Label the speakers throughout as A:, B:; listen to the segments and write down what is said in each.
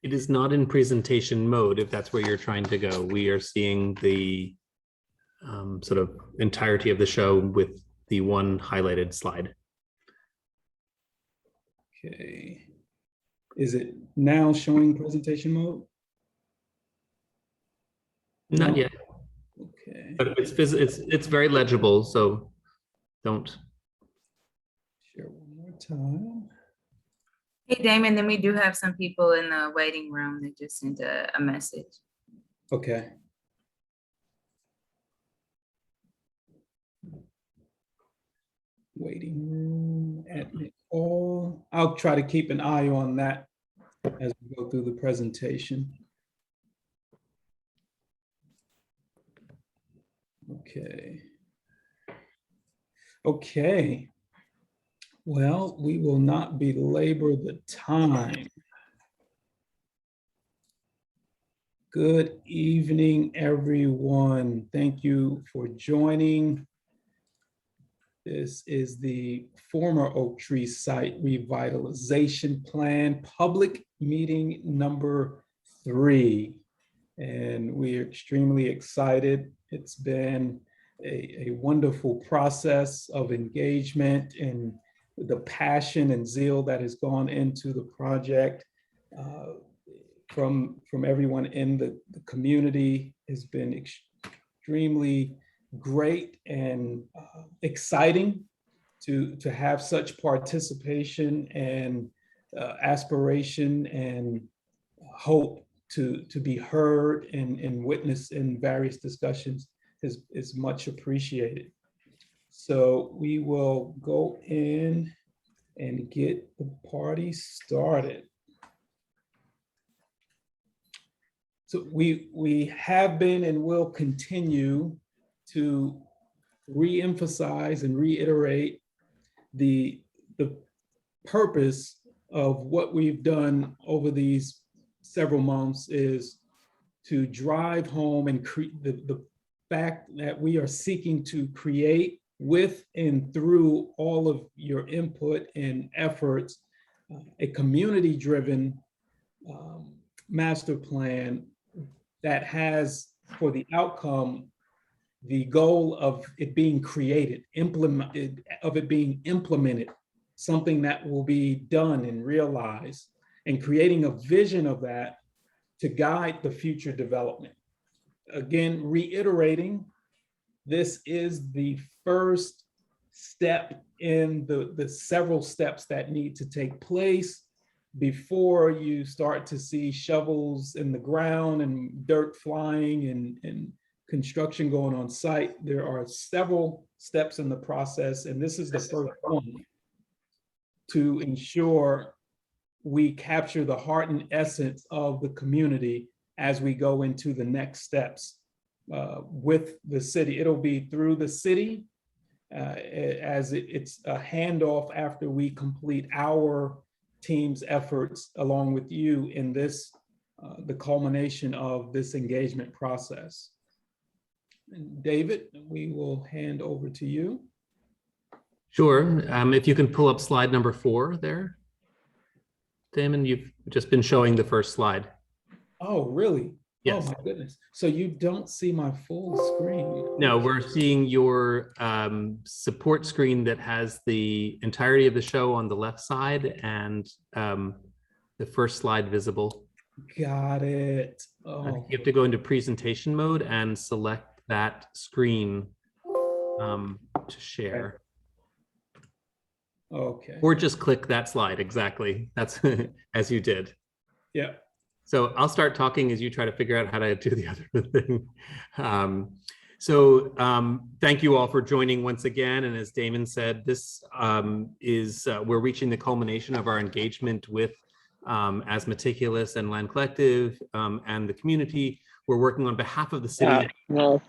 A: It is not in presentation mode, if that's where you're trying to go. We are seeing the sort of entirety of the show with the one highlighted slide.
B: Okay. Is it now showing presentation mode?
A: Not
B: No?
A: yet,
B: Okay.
A: but it's very legible, so don't.
B: Share one more time.
C: Hey, Damon, then we do have some people in the waiting room that just sent a message.
B: Okay. Waiting room, admit all. I'll try to keep an eye on that as we go through the presentation. Okay. Okay. Well, we will not belabor the time. Good evening, everyone. Thank you for joining. This is the former Oaktree Site Revitalization Plan, public meeting number 3. And we are extremely excited. It's been a wonderful process of engagement, and the passion and zeal that has gone into the project from everyone in the community has been extremely great and exciting to have such participation and aspiration and hope to be heard and witnessed in various discussions is much appreciated. So we will go in and get the party started. So we have been and will continue to re-emphasize and reiterate the purpose of what we've done over these several months is to drive home and the fact that we are seeking to create with and through all of your input and efforts a community-driven master plan that has for the outcome the goal of it being created, being implemented, something that will be done and realized, and creating a vision of that to guide the future development. Again, reiterating, this is the first step in the several steps that need to take place before you start to see shovels in the ground and dirt flying and construction going on site. There are several steps in the process, and this is the first one to ensure we capture the heart and essence of the community as we go into the next steps with the city. It'll be through the city as it's a handoff after we complete our team's efforts along with you in this, the culmination of this engagement process. And David, we will hand over to you.
A: Sure. If you can pull up slide number 4 there. Damon, you've just been showing the first slide.
B: Oh, really?
A: Yes.
B: Oh my goodness. So you don't see my full screen?
A: No, we're seeing your support screen that has the entirety of the show on the left side and the first slide visible.
B: Got it. Oh.
A: You have to go into presentation mode and select that screen to share.
B: Okay.
A: Or just click that slide, exactly. That's as you did.
B: Yeah.
A: So I'll start talking as you try to figure out how to do the other thing. Thank you all for joining once again. And as Damon said, this we're reaching the culmination of our engagement with as Meticulous and Land Collective and the community. We're working on behalf of the city. We're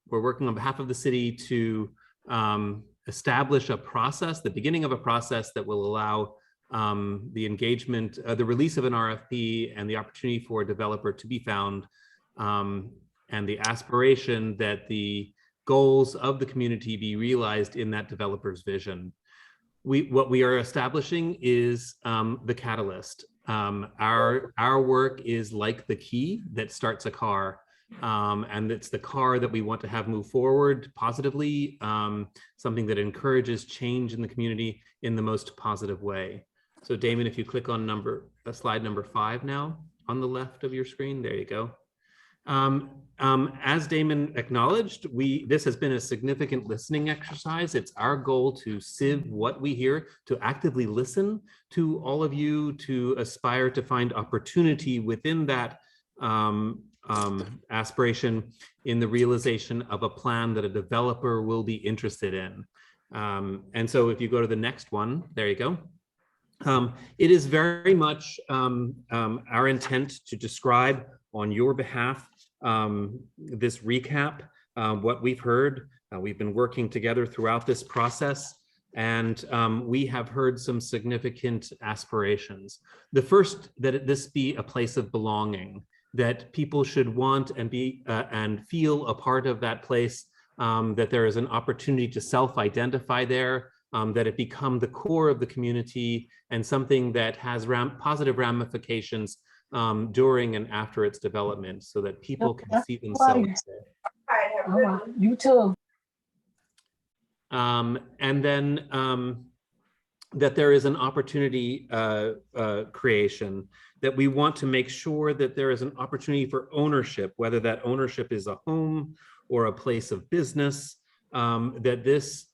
A: working on behalf of the city to establish a process, the beginning of a process that will allow the engagement, the release of an RFP and the opportunity for a developer to be found, and the aspiration that the goals of the community be realized in that developer's vision. what we are establishing is the catalyst. Our work is like the key that starts a car, and it's the car that we want to have move forward positively, something that encourages change in the community in the most positive way. So Damon, if you click on slide number 5 now on the left of your screen, there you go. As Damon acknowledged, this has been a significant listening exercise. It's our goal to sieve what we hear, to actively listen to all of you, to aspire to find opportunity within that aspiration in the realization of a plan that a developer will be interested in. And so if you go to the next one, there you go. It is very much our intent to describe on your behalf this recap, what we've heard. We've been working together throughout this process, and we have heard some significant aspirations. The first, that this be a place of belonging, that people should want and be and feel a part of that place, that there is an opportunity to self-identify there, that it become the core of the community and something that has positive ramifications during and after its development, so that people can see themselves there.
D: You too.
A: And then that there is an opportunity creation, that we want to make sure that there is an opportunity for ownership, whether that ownership is a home or a place of business, that this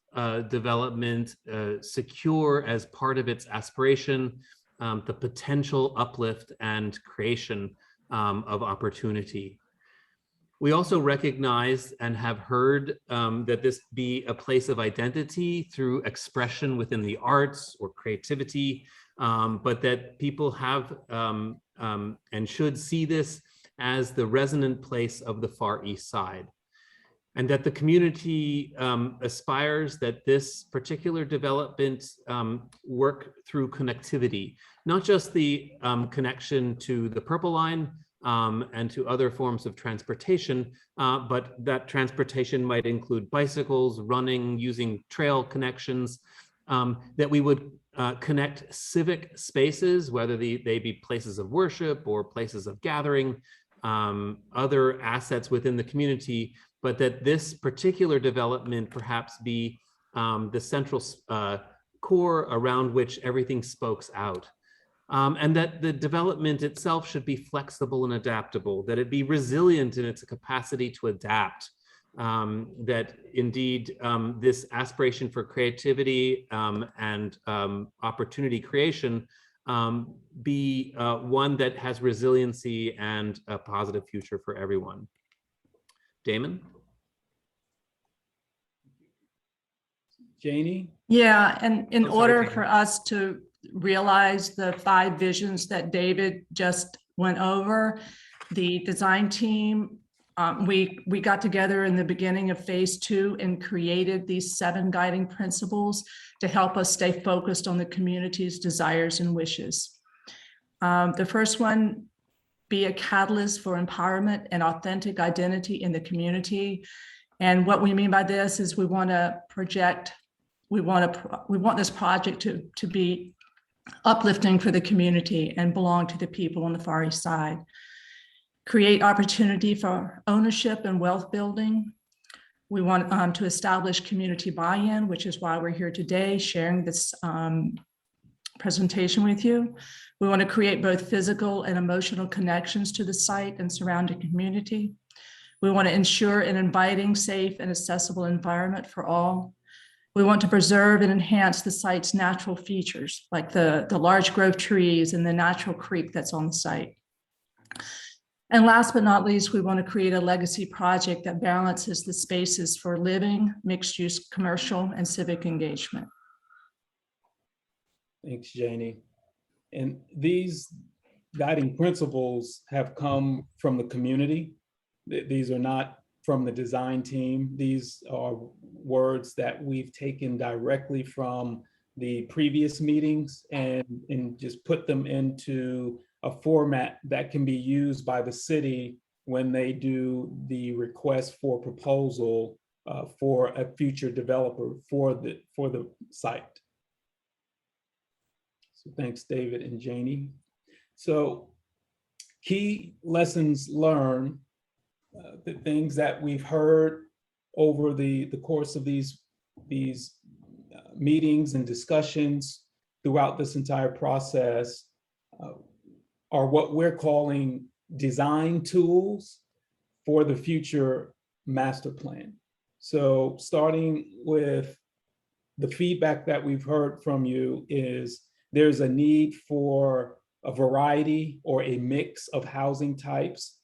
A: development secure as part of its aspiration the potential uplift and creation of opportunity. We also recognize and have heard that this be a place of identity through expression within the arts or creativity, but that people have and should see this as the resonant place of the Far East Side. And that the community aspires that this particular development work through connectivity, not just the connection to the Purple Line and to other forms of transportation, but that transportation might include bicycles, running, using trail connections, that we would connect civic spaces, whether they be places of worship or places of gathering, other assets within the community, but that this particular development perhaps be the central core around which everything spokes out. And that the development itself should be flexible and adaptable, that it be resilient in its capacity to adapt, that indeed this aspiration for creativity and opportunity creation be one that has resiliency and a positive future for everyone. Damon?
B: Janie?
D: Yeah, and in
A: Oh, sorry,
D: order
A: Janie.
D: for us to realize the 5 visions that David just went over, the design team, we got together in the beginning of phase 2 and created these 7 guiding principles to help us stay focused on the community's desires and wishes. The first one, be a catalyst for empowerment and authentic identity in the community. And what we mean by this is we want this project to be uplifting for the community and belong to the people on the Far East Side. Create opportunity for ownership and wealth building. We want to establish community buy-in, which is why we're here today sharing this presentation with you. We want to create both physical and emotional connections to the site and surrounding community. We want to ensure an inviting, safe, and accessible environment for all. We want to preserve and enhance the site's natural features, like the large grove trees and the natural creek that's on the site. And last but not least, we want to create a legacy project that balances the spaces for living, mixed-use, commercial, and civic engagement.
B: Thanks, Janie. And these guiding principles have come from the community. These are not from the design team. These are words that we've taken directly from the previous meetings and just put them into a format that can be used by the city when they do the request for proposal for a future developer for the site. So thanks, David and Janie. So key lessons learned, the things that we've heard over the course of these meetings and discussions throughout this entire process are what we're calling design tools for the future master plan. So starting with the feedback that we've heard from you is there's a need for a variety or a mix of housing types.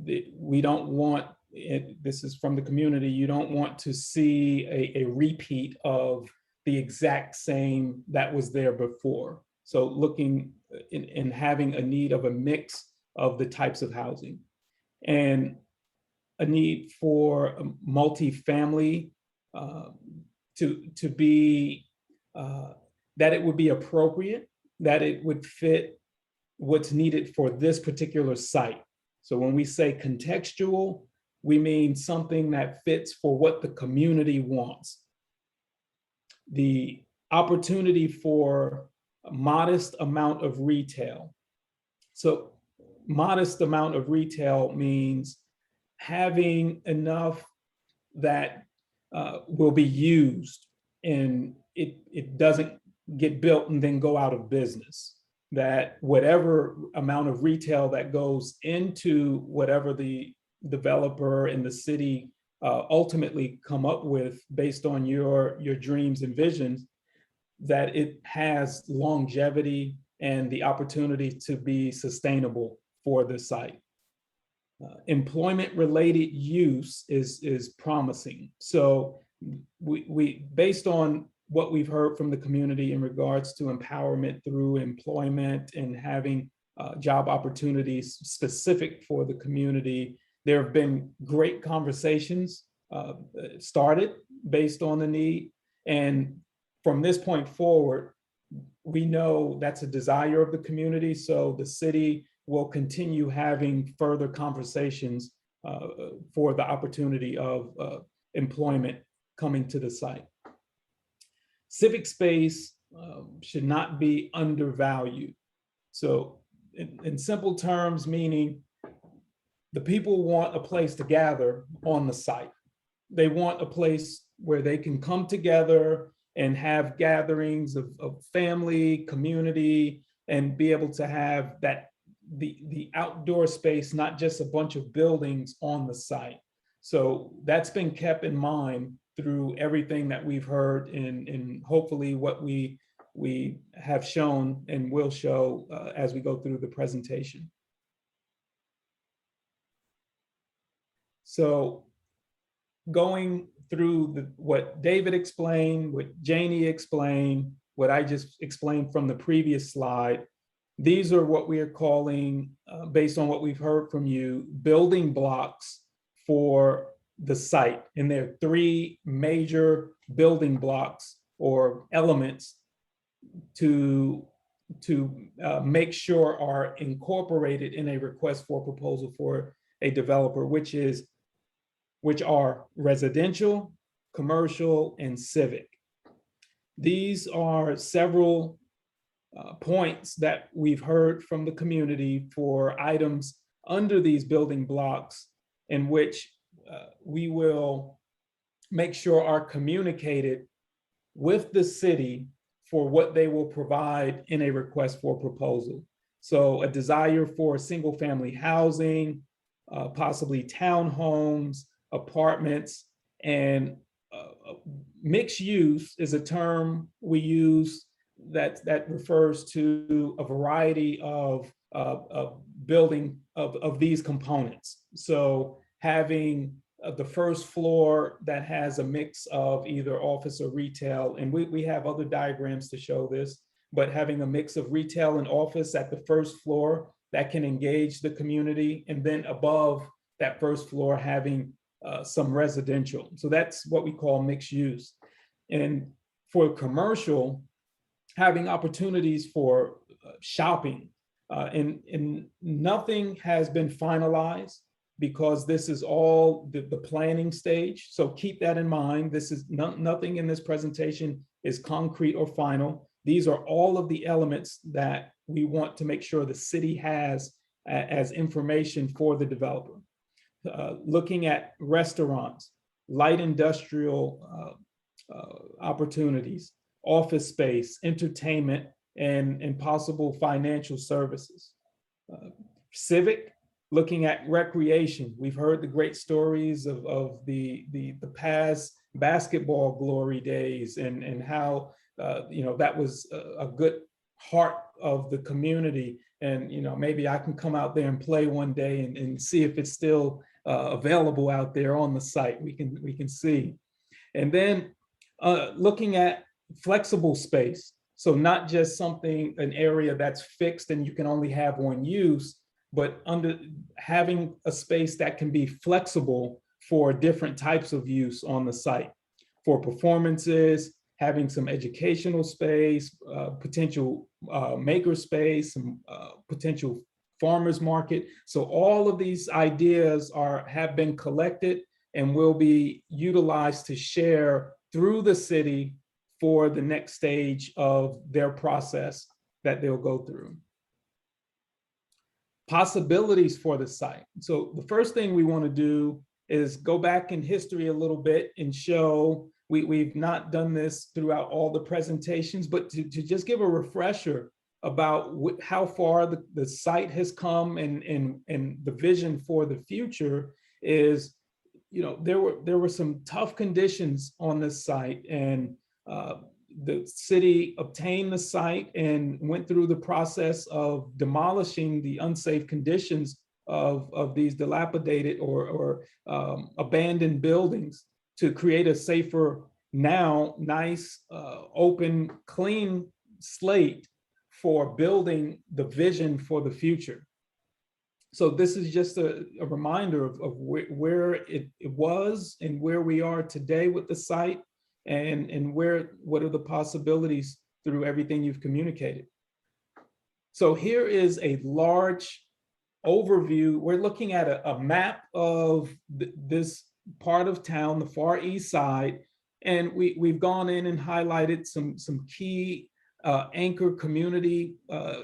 B: We don't want, this is from the community, you don't want to see a repeat of the exact same that was there before. So looking in having a need of a mix of the types of housing, and a need for multifamily to be, that it would be appropriate, that it would fit what's needed for this particular site. So when we say contextual, we mean something that fits for what the community wants. The opportunity for a modest amount of retail. So modest amount of retail means having enough that will be used, and it doesn't get built and then go out of business. That whatever amount of retail that goes into whatever the developer and the city ultimately come up with based on your dreams and visions, that it has longevity and the opportunity to be sustainable for the site. Employment related use is promising. So we based on what we've heard from the community in regards to empowerment through employment and having job opportunities specific for the community, there have been great conversations started based on the need. And from this point forward, we know that's a desire of the community. So the city will continue having further conversations for the opportunity of employment coming to the site. Civic space should not be undervalued. So in simple terms, meaning the people want a place to gather on the site. They want a place where they can come together and have gatherings of family, community, and be able to have that the outdoor space, not just a bunch of buildings on the site. So that's been kept in mind through everything that we've heard, and hopefully what we have shown and will show as we go through the presentation. So going through what David explained, what Janie explained, what I just explained from the previous slide, these are what we are calling, based on what we've heard from you, building blocks for the site. And there are three major building blocks or elements to make sure are incorporated in a request for proposal for a developer, which are residential, commercial, and civic. These are several points that we've heard from the community for items under these building blocks, in which we will make sure are communicated with the city for what they will provide in a request for proposal. So a desire for single family housing, possibly townhomes, apartments, and mixed use is a term we use that refers to a variety of building of these components. So having the first floor that has a mix of either office or retail, and we have other diagrams to show this, but having a mix of retail and office at the first floor that can engage the community, and then above that first floor having some residential. So that's what we call mixed use. And for commercial, having opportunities for shopping, and nothing has been finalized because this is all the planning stage. So keep that in mind. This is nothing in this presentation is concrete or final, These are all of the elements that we want to make sure the city has as information for the developer. Looking at restaurants, light industrial opportunities, office space, entertainment, and possible financial services. Civic, looking at recreation. We've heard the great stories of the past basketball glory days and how that was a good heart of the community. And maybe I can come out there and play one day and see if it's still available out there on the site. We can see. And then looking at flexible space. So not just an area that's fixed and you can only have one use, but having a space that can be flexible for different types of use on the site, for performances, having some educational space, potential maker space, some potential farmers market. So all of these ideas have been collected and will be utilized to share through the city for the next stage of their process that they'll go through. Possibilities for the site. So the first thing we want to do is go back in history a little bit and show, we've not done this throughout all the presentations, but to just give a refresher about how far the site has come and the vision for the future is, there were some tough conditions on this site, and the city obtained the site and went through the process of demolishing the unsafe conditions of these dilapidated or abandoned buildings to create a safer, now nice, open, clean slate for building the vision for the future. So this is just a reminder of where it was and where we are today with the site, and what are the possibilities through everything you've communicated. So here is a large overview. We're looking at a map of this part of town, the far east side, and we've gone in and highlighted some key anchor community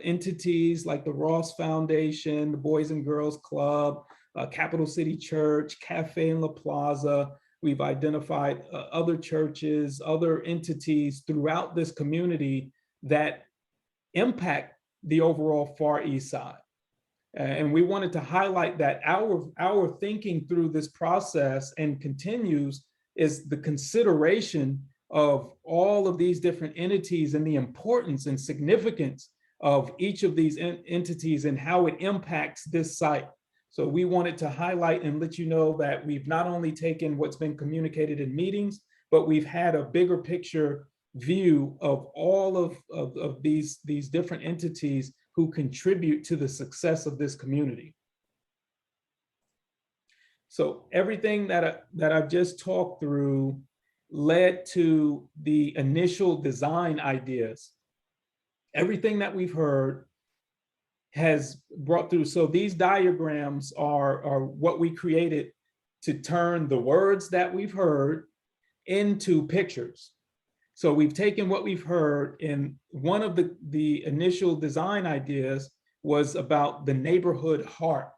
B: entities like the Ross Foundation, the Boys and Girls Club, Capital City Church, Cafe in La Plaza. We've identified other churches, other entities throughout this community that impact the overall Far East Side. And we wanted to highlight that our thinking through this process and continues is the consideration of all of these different entities and the importance and significance of each of these entities and how it impacts this site. So we wanted to highlight and let you know that we've not only taken what's been communicated in meetings, but we've had a bigger picture view of all of these different entities who contribute to the success of this community. So everything that I've just talked through led to the initial design ideas. Everything that we've heard has brought through. So these diagrams are what we created to turn the words that we've heard into pictures. So we've taken what we've heard, and one of the initial design ideas was about the neighborhood heart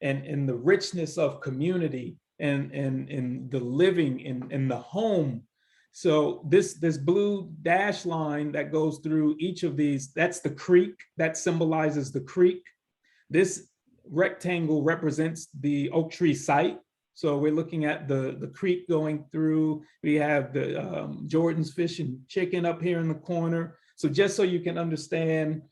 B: and the richness of community and the living in the home. So this blue dash line that goes through each of these, that's the creek, that symbolizes the creek. This rectangle represents the Oaktree site. So we're looking at the creek going through. We have the Jordan's Fish and Chicken up here in the corner. So just so you can understand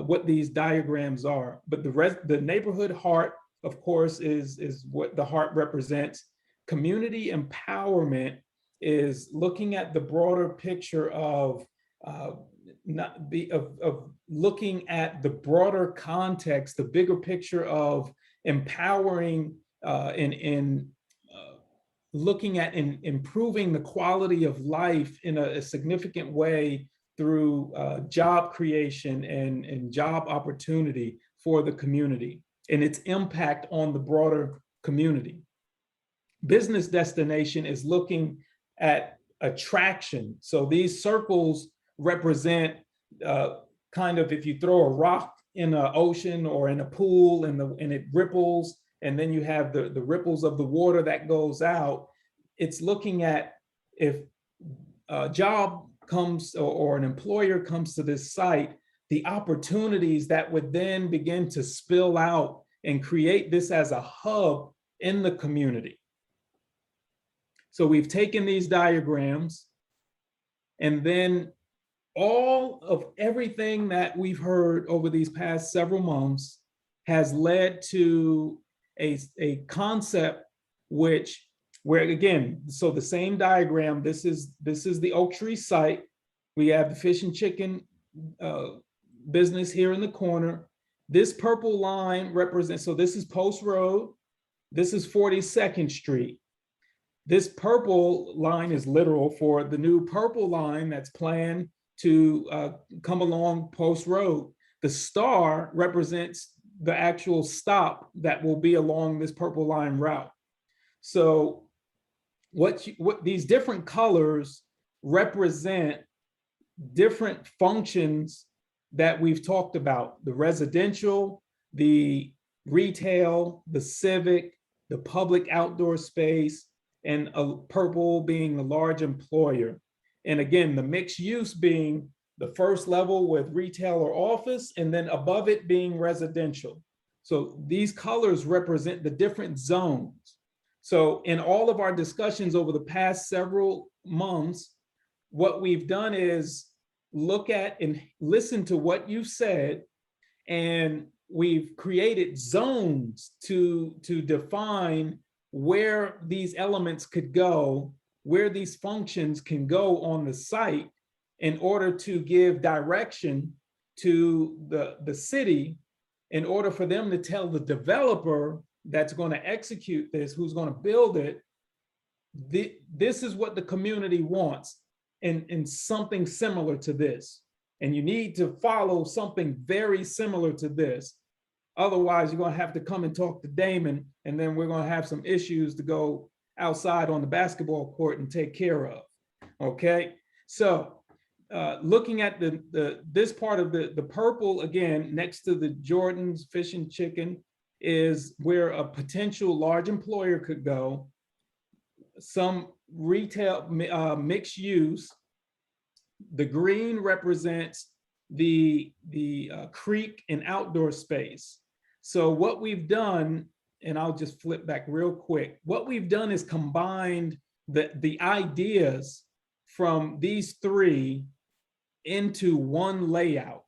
B: what these diagrams are. But the neighborhood heart, of course, is what the heart represents. Community empowerment is looking at the broader picture of looking at the broader context, the bigger picture of empowering and looking at improving the quality of life in a significant way through job creation and job opportunity for the community and its impact on the broader community. Business destination is looking at attraction. So these circles represent kind of, if you throw a rock in an ocean or in a pool and it ripples, and then you have the ripples of the water that goes out, it's looking at if a job comes or an employer comes to this site, the opportunities that would then begin to spill out and create this as a hub in the community. So we've taken these diagrams, and then all of everything that we've heard over these past several months has led to a concept where again, so the same diagram, this is the Oaktree site. We have the fish and chicken business here in the corner. This purple line represents, so this is Post Road, this is 42nd Street. This purple line is literal for the new purple line that's planned to come along Post Road. The star represents the actual stop that will be along this purple line route. So what these different colors represent different functions that we've talked about: the residential, the retail, the civic, the public outdoor space, and a purple being the large employer. And again, the mixed use being the first level with retail or office, and then above it being residential. So these colors represent the different zones. So in all of our discussions over the past several months, what we've done is look at and listen to what you said, and we've created zones to define where these elements could go, where these functions can go on the site, in order to give direction to the city, in order for them to tell the developer that's going to execute this, who's going to build it, this is what the community wants, and something similar to this. And you need to follow something very similar to this. Otherwise, you're going to have to come and talk to Damon, and then we're going to have some issues to go outside on the basketball court and take care of. Okay, so looking at this part of the purple, again, next to the Jordan's Fish and Chicken, is where a potential large employer could go. Some retail mixed use. The green represents the creek and outdoor space. So what we've done, and I'll just flip back real quick, what we've done is combined the ideas from these three into one layout,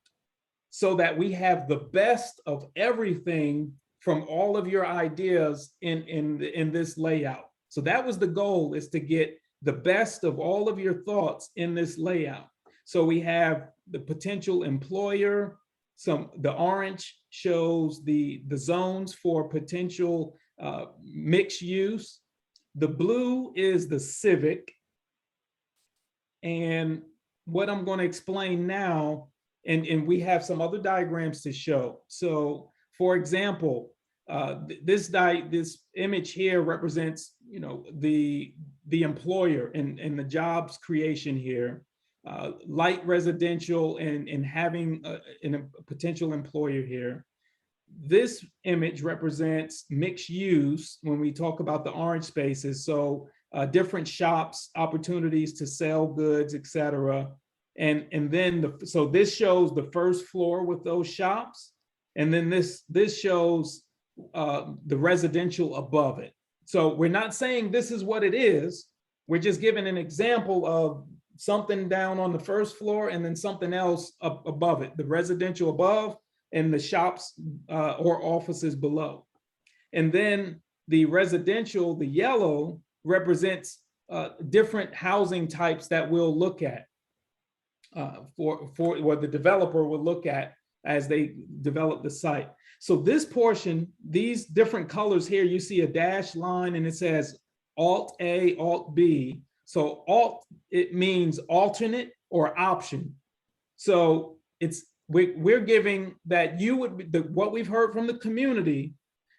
B: so that we have the best of everything from all of your ideas in this layout. So that was the goal, is to get the best of all of your thoughts in this layout. So we have the potential employer, the orange shows the zones for potential mixed use. The blue is the civic. And what I'm going to explain now, and we have some other diagrams to show. So for example, this image here represents, the employer and the jobs creation here, light residential and having a potential employer here. This image represents mixed use when we talk about the orange spaces. So different shops, opportunities to sell goods, etc. And then so this shows the first floor with those shops, and then this shows the residential above it. So we're not saying this is what it is. We're just giving an example of something down on the first floor and then something else up above it, the residential above and the shops or offices below. And then the residential, the yellow, represents different housing types that we'll look at for what the developer will look at as they develop the site. So this portion, these different colors here, you see a dashed line and it says Alt A, Alt B. So Alt, it means alternate or option. So we're giving that you would be, what we've heard from the community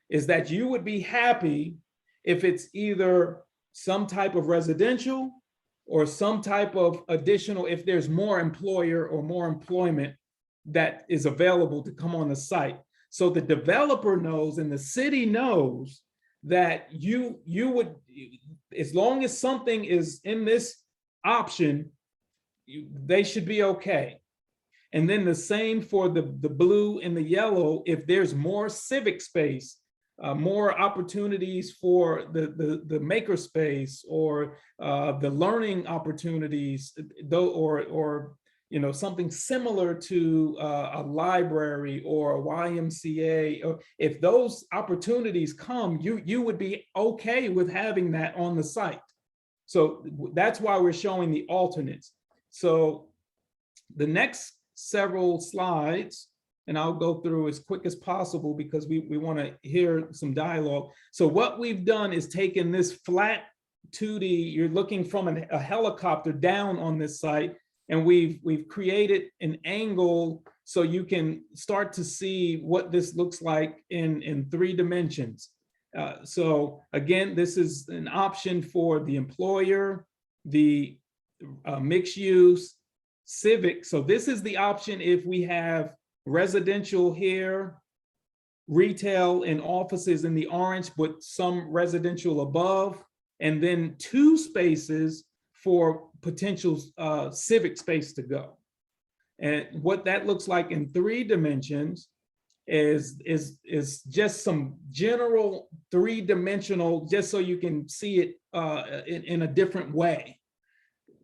B: is that you would be happy if it's either some type of residential or some type of additional, if there's more employer or more employment that is available to come on the site. So the developer knows and the city knows that you would, as long as something is in this option, they should be okay. And then the same for the blue and the yellow. If there's more civic space, more opportunities for the maker space, or the learning opportunities, though, or something similar to a library or a YMCA, or if those opportunities come, you would be okay with having that on the site. So that's why we're showing the alternates. So the next several slides, and I'll go through as quick as possible because we want to hear some dialogue. So what we've done is taken this flat 2D, you're looking from a helicopter down on this site, and we've created an angle so you can start to see what this looks like in 3 dimensions. So again, this is an option for the employer, the mixed use, civic. So this is the option if we have residential here, retail and offices in the orange, but some residential above, and then 2 spaces for potential civic space to go. And what that looks like in 3 dimensions is just some general 3-dimensional, just so you can see it in a different way.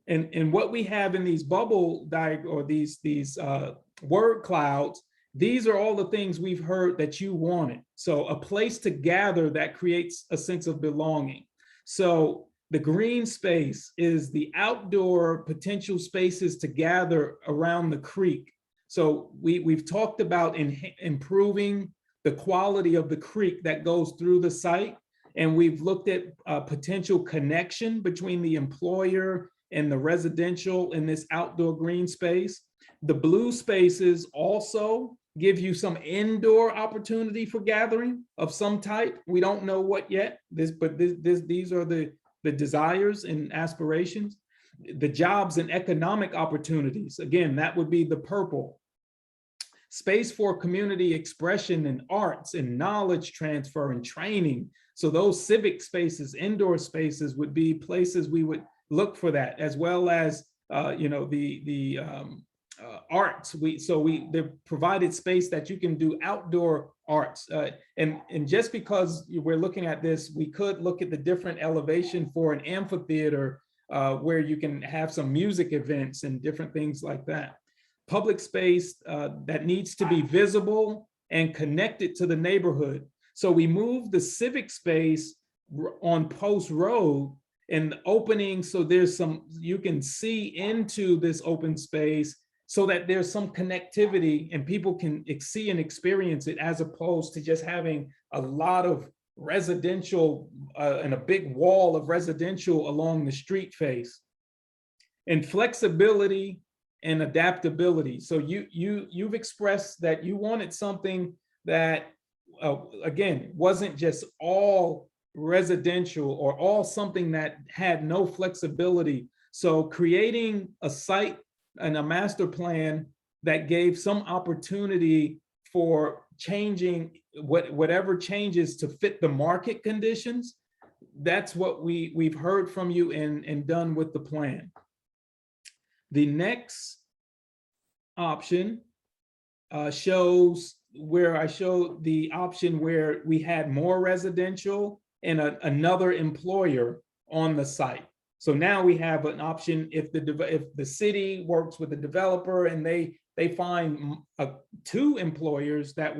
B: And what we have in these bubble or these word clouds, these are all the things we've heard that you wanted. So a place to gather that creates a sense of belonging. So the green space is the outdoor potential spaces to gather around the creek. So we've talked about improving the quality of the creek that goes through the site. And we've looked at potential connection between the employer and the residential in this outdoor green space. The blue spaces also give you some indoor opportunity for gathering of some type. We don't know what yet, these are the desires and aspirations. The jobs and economic opportunities, again, that would be the purple. Space for community expression and arts and knowledge transfer and training. So those civic spaces, indoor spaces would be places we would look for that, as well as the arts. They've provided space that you can do outdoor arts. And just because we're looking at this, we could look at the different elevation for an amphitheater where you can have some music events and different things like that. Public space that needs to be visible and connected to the neighborhood. So we moved the civic space on Post Road and opening, so there's some, you can see into this open space so that there's some connectivity and people can see and experience it, as opposed to just having a lot of residential and a big wall of residential along the street face. And flexibility and adaptability. So you've expressed that you wanted something that, again, wasn't just all residential or all something that had no flexibility. So creating a site and a master plan that gave some opportunity for changing whatever changes to fit the market conditions. That's what we've heard from you and done with the plan. The next option shows where I showed the option where we had more residential and another employer on the site. So now we have an option if the city works with the developer and they find 2 employers that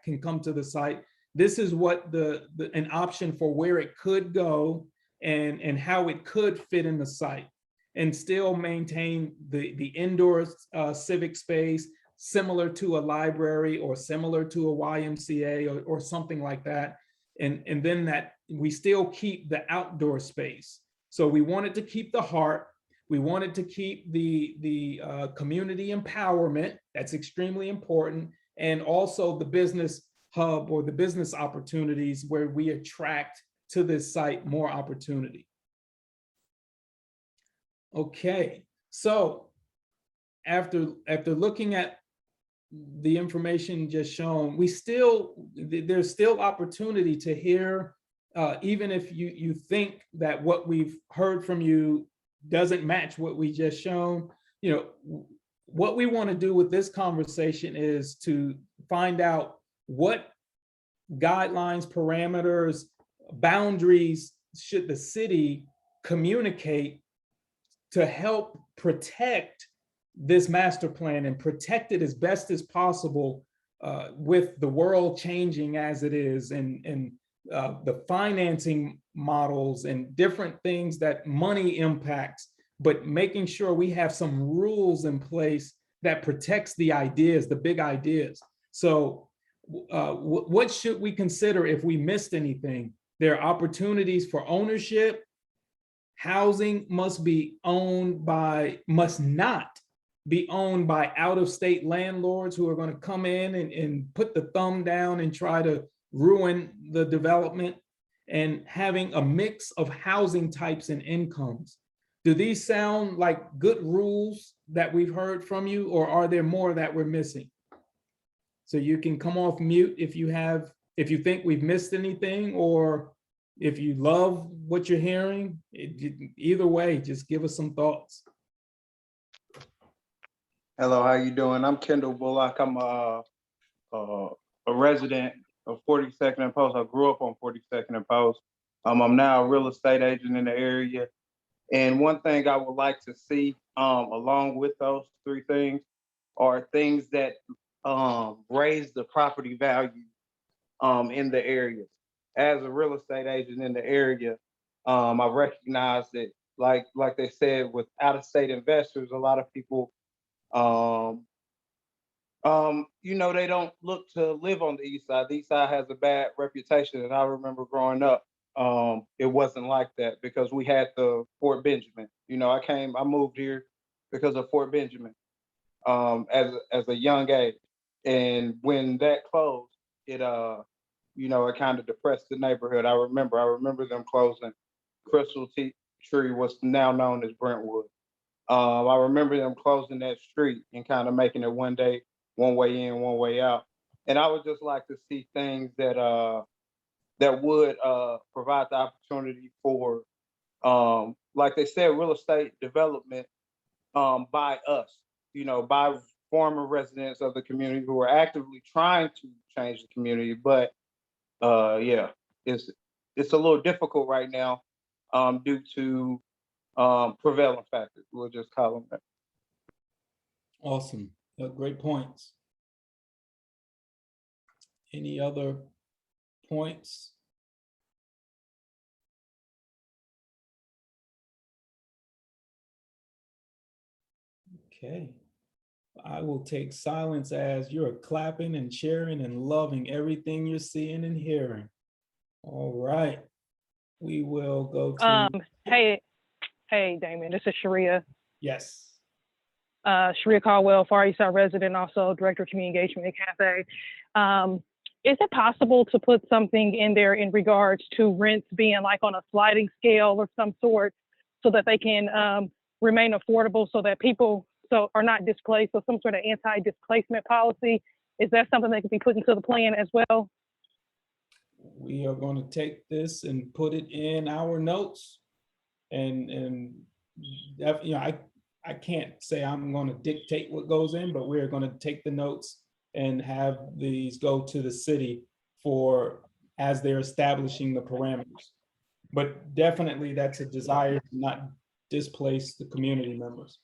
B: can come to the site. This is what an option for where it could go and how it could fit in the site, and still maintain the indoor civic space, similar to a library or similar to a YMCA or something like that. And then that we still keep the outdoor space. So we wanted to keep the heart. We wanted to keep the community empowerment. That's extremely important. And also the business hub or the business opportunities where we attract to this site more opportunity. Okay, so after looking at the information just shown, there's still opportunity to hear, even if you think that what we've heard from you doesn't match what we just shown. You know, what we want to do with this conversation is to find out what guidelines, parameters, boundaries should the city communicate to help protect this master plan and protect it as best as possible, with the world changing as it is, and the financing models and different things that money impacts, but making sure we have some rules in place that protects the ideas, the big ideas. So what should we consider if we missed anything? There are opportunities for ownership. Housing must not be owned by out-of-state landlords who are going to come in and put the thumb down and try to ruin the development, and having a mix of housing types and incomes. Do these sound like good rules that we've heard from you, or are there more that we're missing? So you can come off mute if you think we've missed anything, or if you love what you're hearing. Either way, just give us some thoughts.
E: Hello, how you doing? I'm Kendall Bullock. I'm a resident of 42nd and Post. I grew up on 42nd and Post. I'm now a real estate agent in the area. And one thing I would like to see, along with those three things, are things that raise the property value in the area. As a real estate agent in the area, I recognize that, like they said, with out-of-state investors, a lot of people, they don't look to live on the east side. The east side has a bad reputation, and I remember growing up, it wasn't like that because we had the Fort Benjamin. I moved here because of Fort Benjamin, as a young age, and when that closed, it kind of depressed the neighborhood. I remember them closing Crystal Tree, what's now known as Brentwood. I remember them closing that street and kind of making it one way in, one way out. And I would just like to see things that would provide the opportunity for, like they said, real estate development by us, by former residents of the community who are actively trying to change the community. But it's a little difficult right now due to prevailing factors. We'll just call them that.
B: Awesome. Great points. Any other points? Okay. I will take silence as you're clapping and cheering and loving everything you're seeing and hearing. All right. We will go to.
F: Hey, Damon, this is Sharia.
B: Yes.
F: Sharia Caldwell, Far East Side resident, also Director of Community Engagement at Cafe. Is it possible to put something in there in regards to rents being like on a sliding scale of some sort so that they can remain affordable, so that people are not displaced, so some sort of anti-displacement policy? Is that something that could be put into the plan as well?
B: We are going to take this and put it in our notes, and I can't say I'm going to dictate what goes in, but we're going to take the notes and have these go to the city as they're establishing the parameters. But definitely that's a desire to not displace the community members.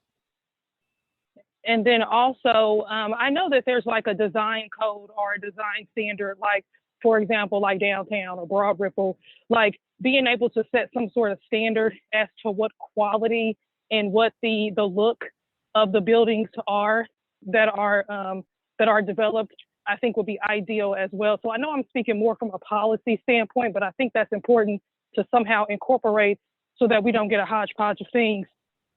F: And then also, I know that there's like a design code or a design standard, like, for example, like downtown or Broad Ripple, like being able to set some sort of standard as to what quality and what the look of the buildings are that are developed, I think would be ideal as well. So I know I'm speaking more from a policy standpoint, but I think that's important to somehow incorporate so that we don't get a hodgepodge of things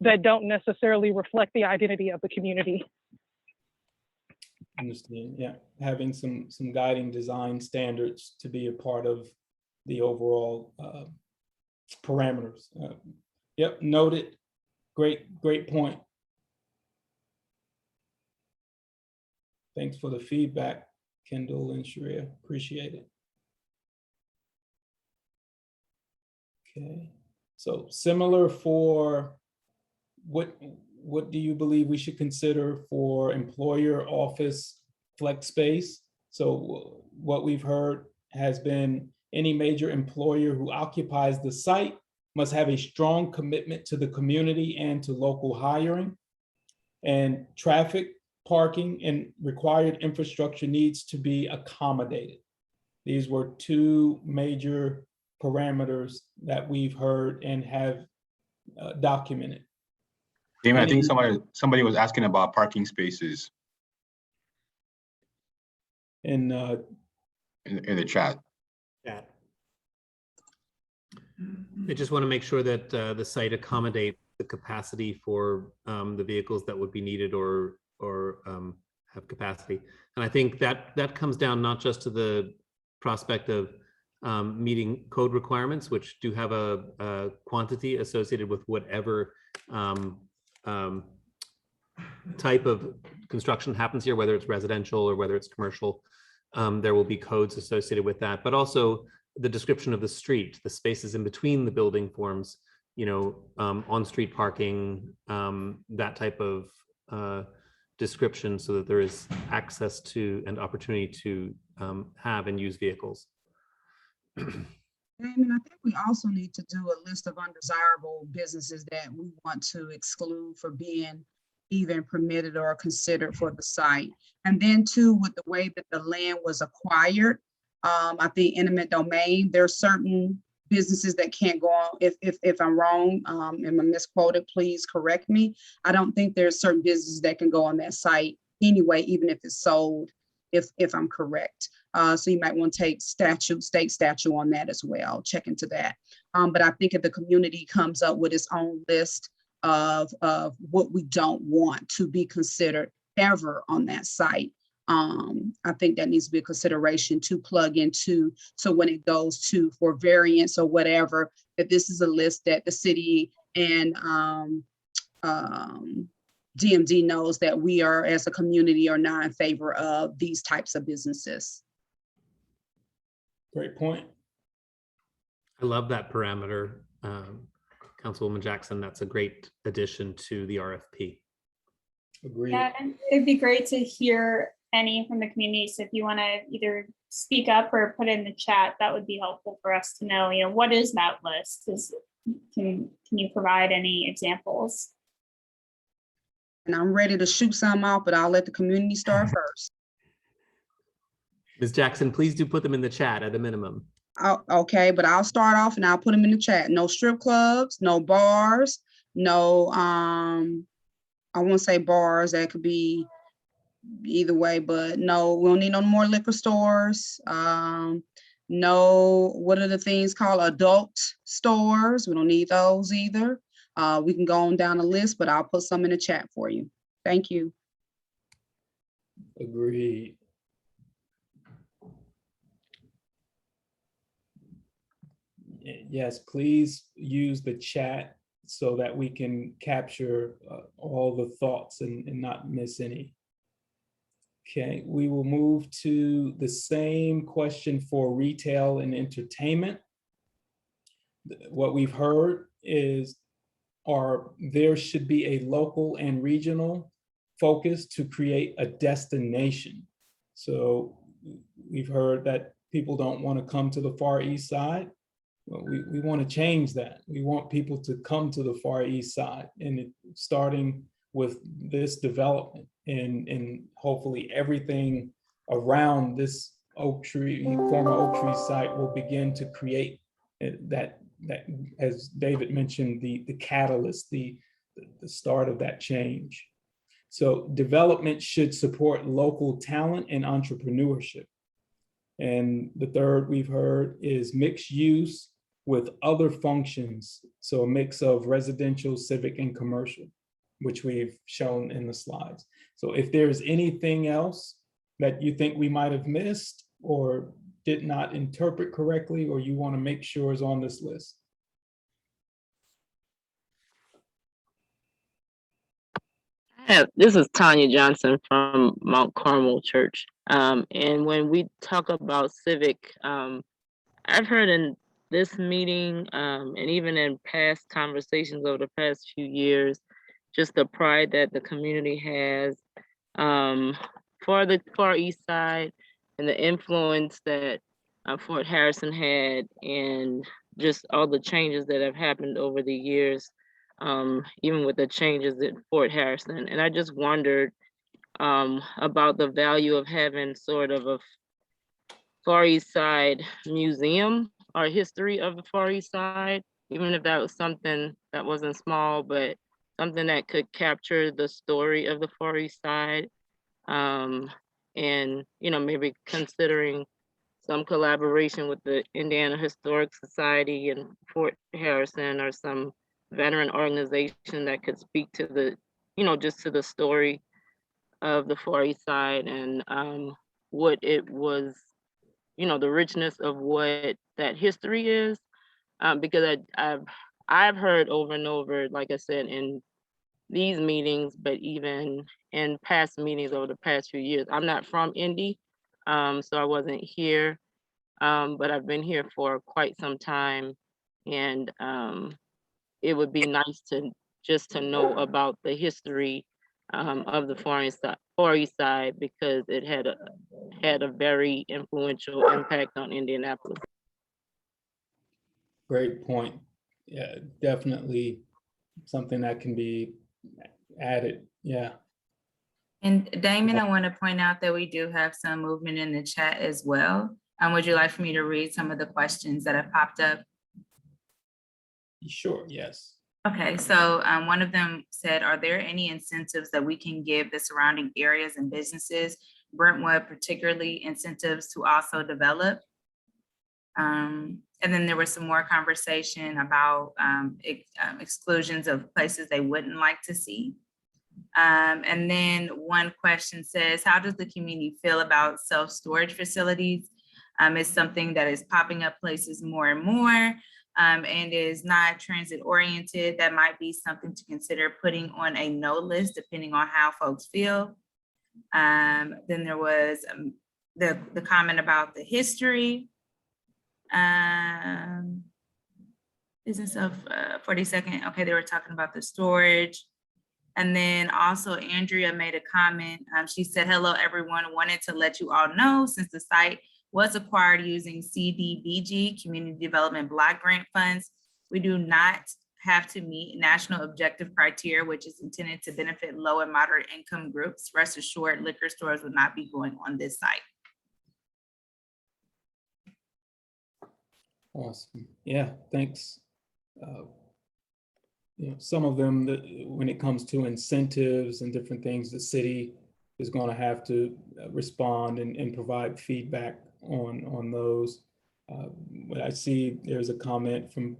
F: that don't necessarily reflect the identity of the community.
B: Understand, yeah. Having some guiding design standards to be a part of the overall parameters. Yep, noted. great point. Thanks for the feedback, Kendall and Sharia. Appreciate it. Okay, so similar for what do you believe we should consider for employer office flex space? So what we've heard has been any major employer who occupies the site must have a strong commitment to the community and to local hiring. And traffic, parking, and required infrastructure needs to be accommodated. These were two major parameters that we've heard and have documented.
G: Damon, I think somebody was asking about parking spaces
B: In
G: in the chat.
A: Yeah. I just want to make sure that the site accommodates the capacity for the vehicles that would be needed or have capacity. And I think that comes down not just to the prospect of meeting code requirements, which do have a quantity associated with whatever type of construction happens here, whether it's residential or whether it's commercial. There will be codes associated with that, but also the description of the street, the spaces in between the building forms, on-street parking, that type of description, so that there is access to and opportunity to have and use vehicles.
H: Damon, I think we also need to do a list of undesirable businesses that we want to exclude for being even permitted or considered for the site. And then too, with the way that the land was acquired, I think eminent domain, there are certain businesses that can't go on. If I'm wrong, am I misquoted, please correct me. I don't think there's certain businesses that can go on that site anyway, even if it's sold, if I'm correct. So you might want to take state statute on that as well, check into that. But I think if the community comes up with its own list of what we don't want to be considered ever on that site, I think that needs to be a consideration to plug into. So when it goes to for variance or whatever, that this is a list that the city and DMD knows that we are, as a community, are not in favor of these types of businesses.
B: Great point.
A: I love that parameter, Councilwoman Jackson. That's a great addition to the RFP.
B: Agreed.
I: Yeah, and it'd be great to hear any from the community. So if you want to either speak up or put in the chat, that would be helpful for us to know, what is that list? Can you provide any examples?
H: And I'm ready to shoot some out, but I'll let the community start first.
A: Ms. Jackson, please do put them in the chat at a minimum.
H: Okay, but I'll start off and I'll put them in the chat. No strip clubs, no bars, no, I won't say bars, that could be either way, but no, we don't need no more liquor stores. No, what are the things called? Adult stores. We don't need those either. We can go on down the list, but I'll put some in the chat for you. Thank you.
B: Agreed. Yes, please use the chat so that we can capture all the thoughts and not miss any. Okay, we will move to the same question for retail and entertainment. What we've heard is there should be a local and regional focus to create a destination. So we've heard that people don't want to come to the Far East Side. Well, we want to change that. We want people to come to the Far East Side, and starting with this development and hopefully everything around this former Oaktree site will begin to create that, as David mentioned, the catalyst, the start of that change. So development should support local talent and entrepreneurship. And the third we've heard is mixed use with other functions. So a mix of residential, civic, and commercial, which we've shown in the slides. So if there's anything else that you think we might have missed or did not interpret correctly, or you want to make sure is on this list.
J: This is Tanya Johnson from Mount Carmel Church. And when we talk about civic, I've heard in this meeting and even in past conversations over the past few years, just the pride that the community has for the Far East Side and the influence that Fort Harrison had, and just all the changes that have happened over the years, even with the changes at Fort Harrison. And I just wondered about the value of having sort of a Far East Side museum or history of the Far East Side, even if that was something that wasn't small, but something that could capture the story of the Far East Side. And, you know, maybe considering some collaboration with the Indiana Historic Society and Fort Harrison, or some veteran organization that could speak to the, you know, just to the story of the Far East Side and what it was, you know, the richness of what that history is. Because I've heard over and over, like I said, in these meetings, but even in past meetings over the past few years. I'm not from Indy, so I wasn't here, but I've been here for quite some time. And it would be nice to just to know about the history of the Far East Side, because it had a very influential impact on Indianapolis.
B: Great point. Yeah, definitely something that can be added. Yeah.
C: And Damon, I want to point out that we do have some movement in the chat as well. Would you like for me to read some of the questions that have popped up?
B: Sure, yes.
C: Okay, so one of them said, are there any incentives that we can give the surrounding areas and businesses, Brentwood particularly, incentives to also develop? And then there was some more conversation about exclusions of places they wouldn't like to see. And then one question says, how does the community feel about self-storage facilities? It's something that is popping up places more and more, and is not transit oriented. That might be something to consider putting on a no list, depending on how folks feel. Then there was the comment about the history. Business of 42nd. Okay, they were talking about the storage. And then also Andrea made a comment. She said, hello, everyone. Wanted to let you all know, since the site was acquired using CDBG, Community Development Block Grant funds, we do not have to meet national objective criteria, which is intended to benefit low and moderate income groups. Rest assured, liquor stores would not be going on this site.
B: Awesome. Yeah, thanks. You know, some of them, when it comes to incentives and different things, the city is going to have to respond and provide feedback on those. But I see there's a comment from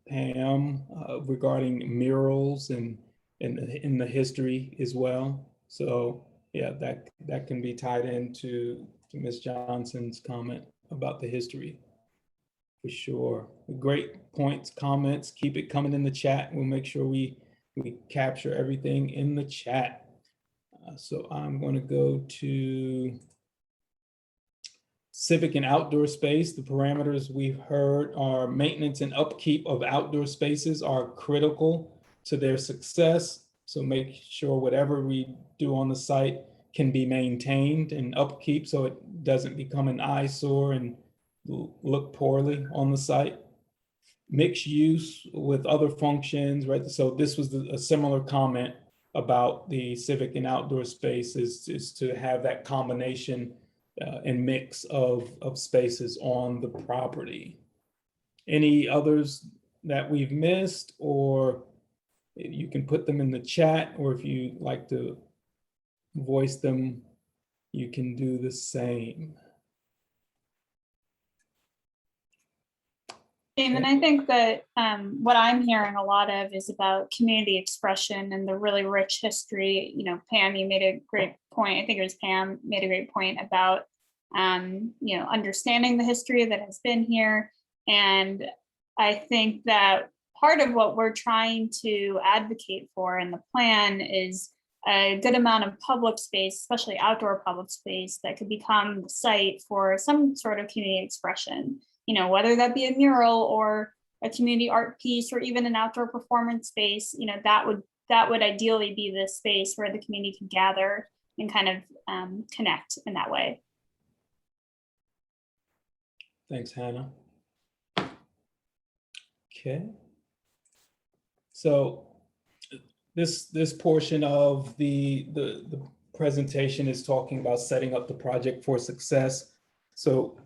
B: Pam regarding murals and in the history as well. So yeah, that can be tied into Ms. Johnson's comment about the history. For sure. Great points, comments. Keep it coming in the chat. We'll make sure we capture everything in the chat. So I'm going to go to civic and outdoor space. The parameters we've heard are maintenance and upkeep of outdoor spaces are critical to their success. So make sure whatever we do on the site can be maintained and upkeep so it doesn't become an eyesore and look poorly on the site. Mixed use with other functions, right? So this was a similar comment about the civic and outdoor space is to have that combination and mix of spaces on the property. Any others that we've missed, or you can put them in the chat, or if you like to voice them, you can do the same.
I: Damon, I think that what I'm hearing a lot of is about community expression and the really rich history. You know, Pam, you made a great point. I think it was Pam made a great point about, you know, understanding the history that has been here. And I think that part of what we're trying to advocate for in the plan is a good amount of public space, especially outdoor public space, that could become the site for some sort of community expression, you know, whether that be a mural or a community art piece or even an outdoor performance space. You know, that would ideally be the space where the community could gather and kind of connect in that way.
B: Thanks, Hannah. Okay. So this portion of the presentation is talking about setting up the project for success. So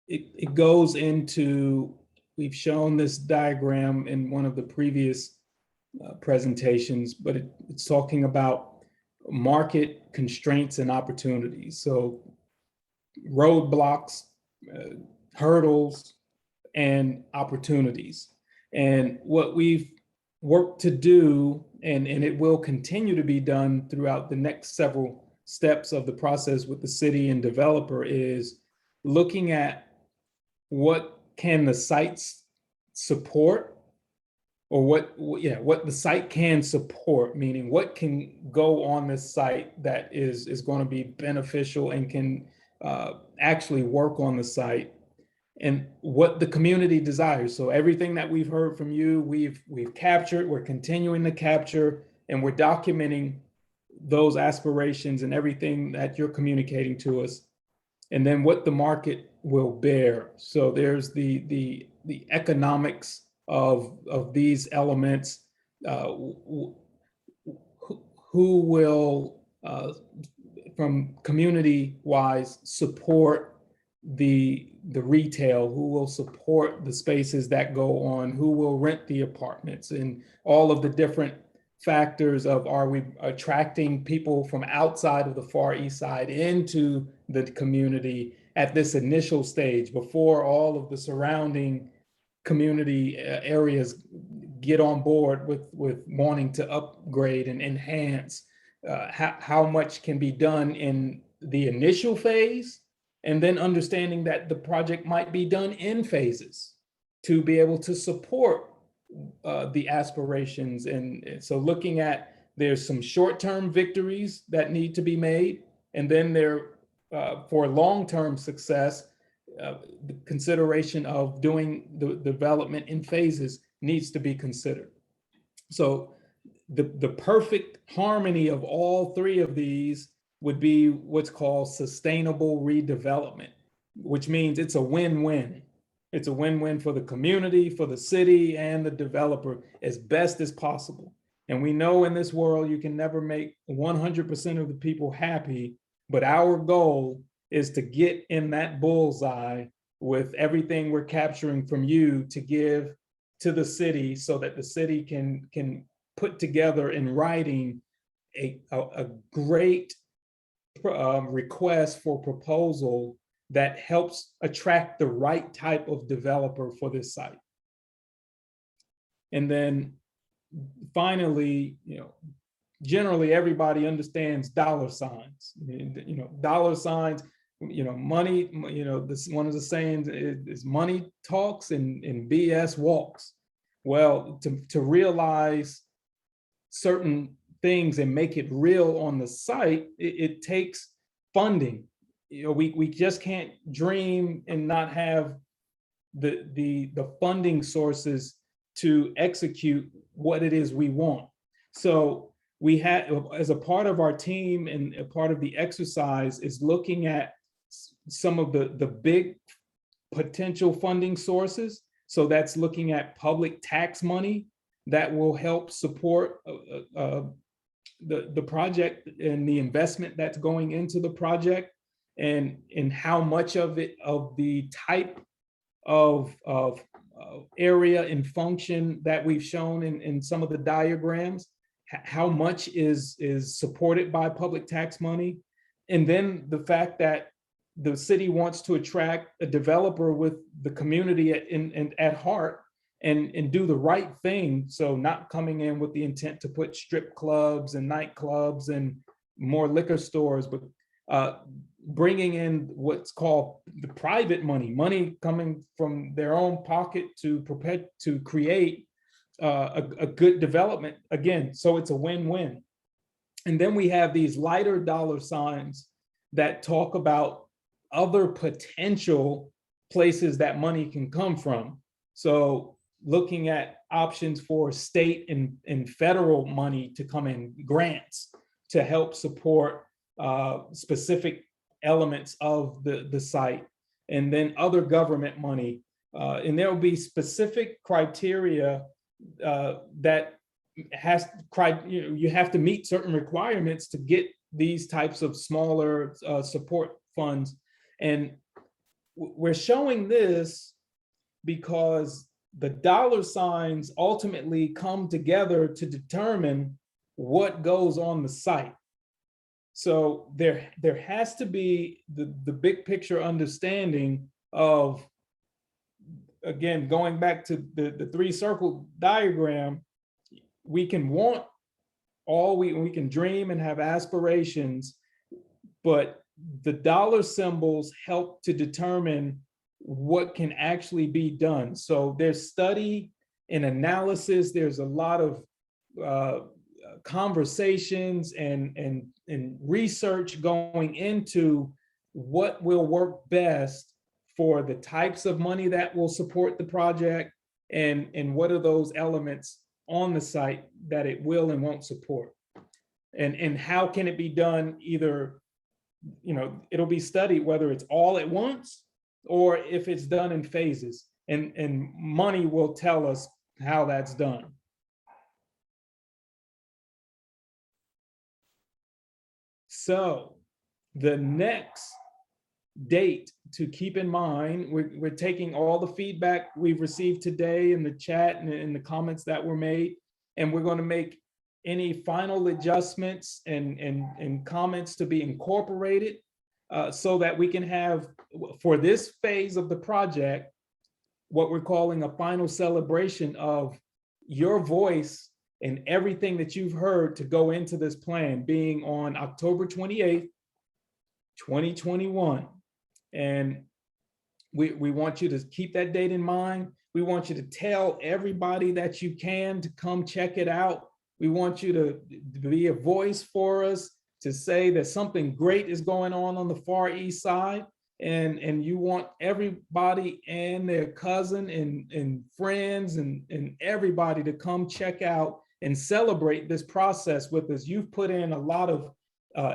B: it goes into, we've shown this diagram in one of the previous presentations, but it's talking about market constraints and opportunities. So roadblocks, hurdles, and opportunities. And what we've worked to do, and it will continue to be done throughout the next several steps of the process with the city and developer, is looking at what can the sites support, or what the site can support, meaning what can go on this site that is going to be beneficial and can actually work on the site, and what the community desires. So everything that we've heard from you, we've captured, we're continuing to capture, and we're documenting those aspirations and everything that you're communicating to us. And then what the market will bear. So there's the economics of these elements, who will, from community-wise, support the retail, who will support the spaces that go on, who will rent the apartments, and all of the different factors of, are we attracting people from outside of the Far East Side into the community at this initial stage before all of the surrounding community areas get on board with wanting to upgrade and enhance. How much can be done in the initial phase, and then understanding that the project might be done in phases to be able to support the aspirations. And so looking at, there's some short-term victories that need to be made, and then there, for long-term success, the consideration of doing the development in phases needs to be considered. So the perfect harmony of all three of these would be what's called sustainable redevelopment, which means it's a win-win. It's a win-win for the community, for the city, and the developer as best as possible. And we know in this world, you can never make 100% of the people happy, but our goal is to get in that bullseye with everything we're capturing from you to give to the city, so that the city can put together in writing a great request for proposal that helps attract the right type of developer for this site. And then finally, generally everybody understands dollar signs. Dollar signs, money, this one of the sayings is money talks and BS walks. Well, to realize certain things and make it real on the site, it takes funding. We just can't dream and not have the funding sources to execute what it is we want. So we had, as a part of our team and a part of the exercise, is looking at some of the big potential funding sources. So that's looking at public tax money that will help support the project and the investment that's going into the project, and how much of it, of the type of area and function that we've shown in some of the diagrams, how much is supported by public tax money. And then the fact that the city wants to attract a developer with the community at heart, and do the right thing. So not coming in with the intent to put strip clubs and nightclubs and more liquor stores, but bringing in what's called the private money coming from their own pocket to create a good development again. So it's a win-win. And then we have these lighter dollar signs that talk about other potential places that money can come from. So looking at options for state and federal money to come in, grants to help support specific elements of the site, and then other government money. And there will be specific criteria that you have to meet certain requirements to get these types of smaller support funds. And we're showing this because the dollar signs ultimately come together to determine what goes on the site. So there has to be the big picture understanding of, again, going back to the three circle diagram, we can want all, we can dream and have aspirations, but the dollar symbols help to determine what can actually be done. So there's study and analysis. There's a lot of conversations and research going into what will work best for the types of money that will support the project, and what are those elements on the site that it will and won't support, and how can it be done. Either, it'll be studied whether it's all at once or if it's done in phases, and money will tell us how that's done. So the next date to keep in mind, we're taking all the feedback we've received today in the chat and in the comments that were made, and we're going to make any final adjustments and comments to be incorporated so that we can have, for this phase of the project, what we're calling a final celebration of your voice and everything that you've heard to go into this plan, being on October 28th, 2021. And we want you to keep that date in mind. We want you to tell everybody that you can to come check it out. We want you to be a voice for us, to say that something great is going on the Far East Side. And you want everybody and their cousin and friends and everybody to come check out and celebrate this process with us. You've put in a lot of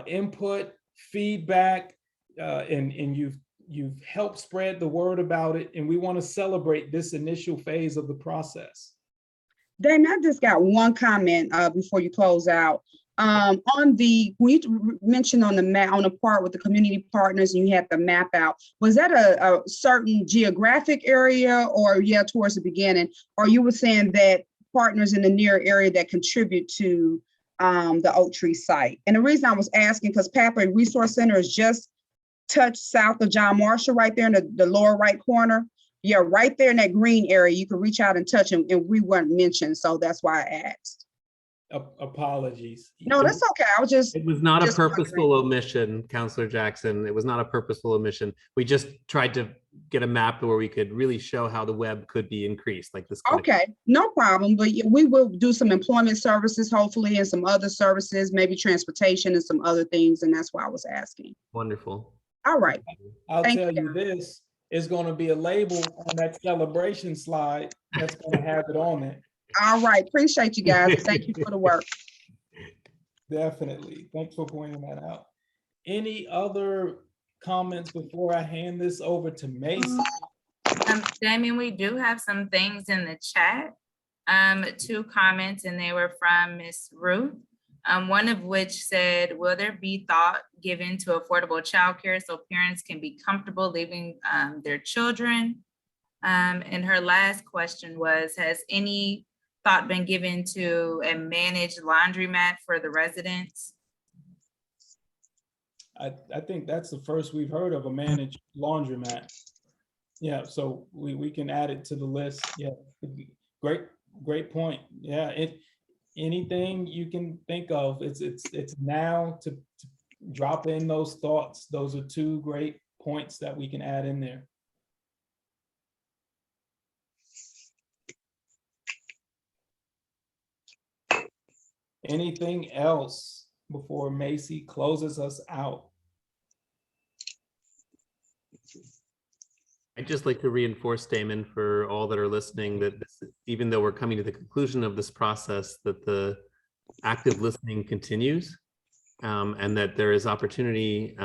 B: input, feedback, and you've helped spread the word about it. And we want to celebrate this initial phase of the process.
H: Damon, I just got one comment before you close out. When you mentioned on the map, on the part with the community partners, and you had the map out, was that a certain geographic area, or towards the beginning, or you were saying that partners in the near area that contribute to the Oaktree site? And the reason I was asking, because Pathway Resource Center is just touched south of John Marshall, right there in the lower right corner. Yeah, right there in that green area, you can reach out and touch them, and we weren't mentioned, so that's why I asked.
B: Apologies.
H: No, that's okay. I was just.
A: It was not a purposeful
H: wondering.
A: omission, Councillor Jackson. It was not a purposeful omission. We just tried to get a map where we could really show how the web could be increased, like this.
H: Okay, no problem. But we will do some employment services, hopefully, and some other services, maybe transportation and some other things. And that's why I was asking.
A: Wonderful.
H: All right.
B: I'll
H: Thank
B: tell
H: you.
B: you this, is going to be a label on that celebration slide that's going to have it on it.
H: All right. Appreciate you guys. Thank you for the work.
B: Definitely. Thanks for pointing that out. Any other comments before I hand this over to Mason?
C: Damien, we do have some things in the chat. 2 comments, and they were from Miss Ruth. One of which said, will there be thought given to affordable childcare so parents can be comfortable leaving their children? And her last question was, has any thought been given to a managed laundromat for the residents?
B: I think that's the first we've heard of a managed laundromat. Yeah, so we can add it to the list. Yeah, great point. Yeah, anything you can think of, it's now to drop in those thoughts. Those are two great points that we can add in there. Anything else before Macy closes us out?
A: I'd just like to reinforce, Damon, for all that are listening, that even though we're coming to the conclusion of this process, that the active listening continues, and that there is opportunity,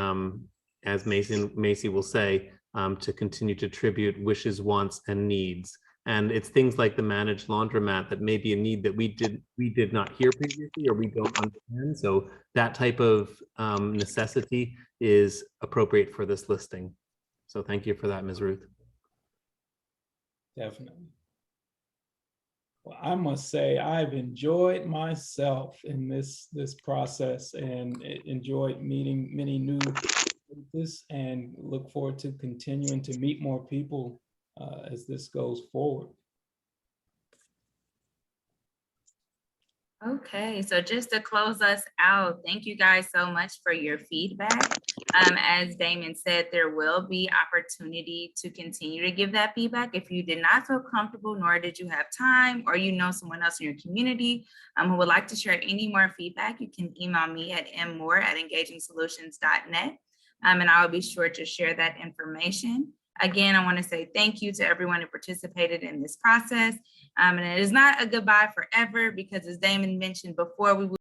A: as Macy will say, to continue to tribute wishes, wants, and needs. And it's things like the managed laundromat that may be a need that we did not hear previously or we don't understand. So that type of necessity is appropriate for this listing. So thank you for that, Ms. Ruth.
B: Definitely. Well, I must say I've enjoyed myself in this process and enjoyed meeting many new faces and look forward to continuing to meet more people as this goes forward.
C: Okay, so just to close us out, thank you guys so much for your feedback. As Damon said, there will be opportunity to continue to give that feedback. If you did not feel comfortable, nor did you have time, or you know someone else in your community who would like to share any more feedback, you can email me at mmoore@engagingsolutions.net, and I will be sure to share that information. Again, I want to say thank you to everyone who participated in this process. And it is not a goodbye forever, because as Damon mentioned before, we will